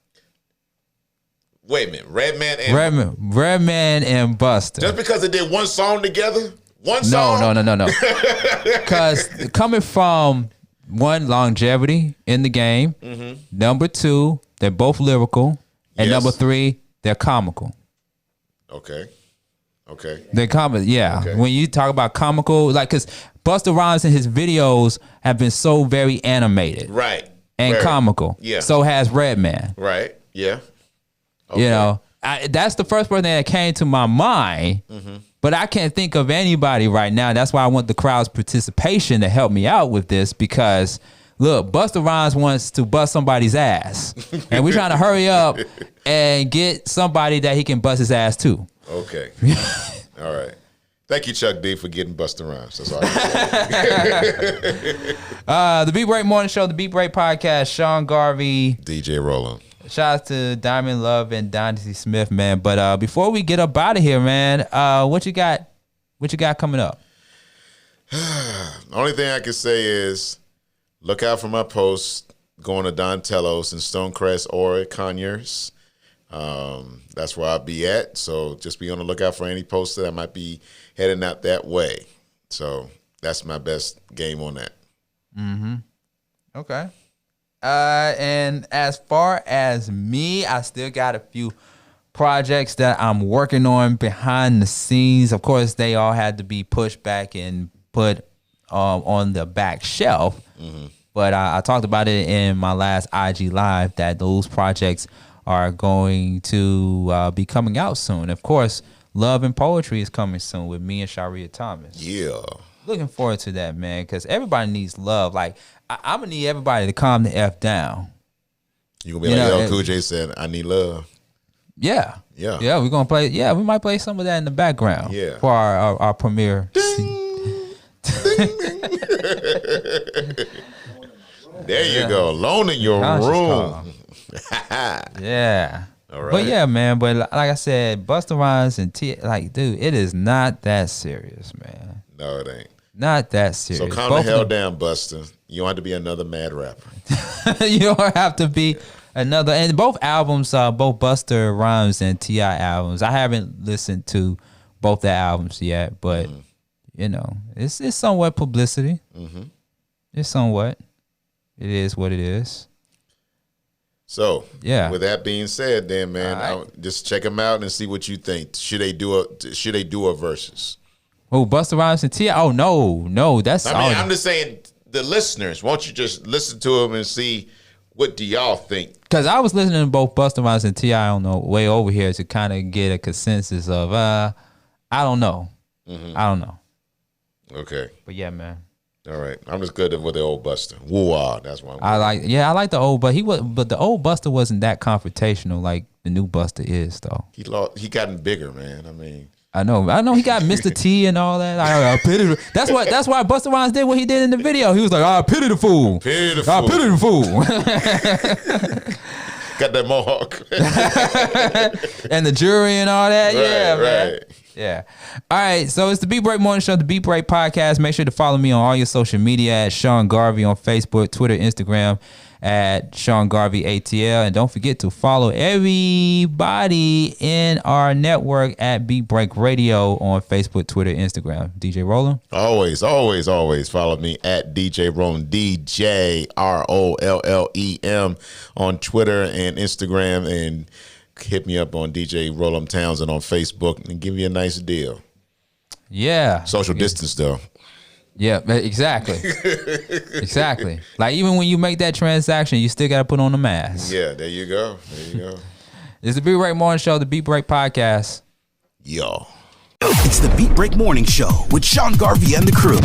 Wait a minute. Redman and Busta. Just because they did one song together? One song? No. Because coming from one, longevity in the game. Number two, they're both lyrical. And number three, they're comical. Okay. They're comical, yeah. Okay. When you talk about comical, like, because Busta Rhymes and his videos have been so very animated. Right. And comical. Yeah. So has Redman. Right. Yeah. Okay. That's the first person that came to my mind, but I can't think of anybody right now. That's why I want the crowd's participation to help me out with this, because look, Busta Rhymes wants to bust somebody's ass, and we're trying to hurry up and get somebody that he can bust his ass to. Okay. All right. Thank you, Chuck D, for getting Busta Rhymes. That's all I The Beat Break Morning Show, the Beat Break Podcast, Sean Garvey, DJ Roland. Shout out to Diamond Love and Dynasty Smith, man. But before we get up out of here, man, what you got coming up? The only thing I can say is look out for my posts going to Don Tellos in Stonecrest or Conyers. That's where I'll be at. So just be on the lookout for any posts that I might be heading out that way. So that's my best game on that. Okay. And as far as me, I still got a few projects that I'm working on behind the scenes. Of course, they all had to be pushed back and put on the back shelf. But I talked about it in my last IG Live that those projects are going to be coming out soon. Of course, Love and Poetry is coming soon with me and Sharia Thomas. Yeah. Looking forward to that, man, because everybody needs love. Like, I'm going to need everybody to calm the F down. You going to be like L. Cool J said, I need love. Yeah. Yeah. Yeah, we're going to play. Yeah, we might play some of that in the background. Yeah. For our premiere. There you go. Alone in your room. Yeah. All right. But yeah, man. But like I said, Busta Rhymes and T, like, dude, it is not that serious, man. No, it ain't. Not that serious. So calm the hell down, Busta. You don't have to be another mad rapper. You don't have to be another. And both albums, both Busta Rhymes and T.I. albums, I haven't listened to both the albums yet, but you know, it's somewhat publicity. It's somewhat. It is what it is. So yeah. With that being said, then man, right. just check them out and see what you think. Should they do a versus? Oh, Busta Rhymes and T.I. Oh no, that's. I mean, I'm just saying, the listeners, won't you just listen to them and see what do y'all think? Because I was listening to both Busta Rhymes and T.I. on the way over here to kind of get a consensus of I don't know, I don't know. Okay, but yeah, man. All right, I'm just good with the old Busta. Woo-ah, that's why I like the old, but the old Busta wasn't that confrontational like the new Busta is though. He gotten bigger, man. I know. He got Mr. T and all that. I pity. That's why Busta Rhymes did what he did in the video. He was like, "I pity the fool. Pity the fool. I pity the fool." Got that mohawk. And the jury and all that. Right, yeah, man. Right. Yeah. All right. So it's the Beat Break Morning Show, the Beat Break Podcast. Make sure to follow me on all your social media at Sean Garvey on Facebook, Twitter, Instagram at Sean Garvey ATL. And don't forget to follow everybody in our network at Beat Break Radio on Facebook, Twitter, Instagram. DJ Rollem. Always follow me at DJ Rollem, DJROLLEM on Twitter and Instagram, and hit me up on DJ Rollem Townsend on Facebook and give you a nice deal. Yeah. Social distance though. Yeah, exactly. Exactly. Like even when you make that transaction, you still got to put on the mask. Yeah, there you go. It's the Beat Break Morning Show, the Beat Break Podcast. Yo. It's the Beat Break Morning Show with Sean Garvey and the crew.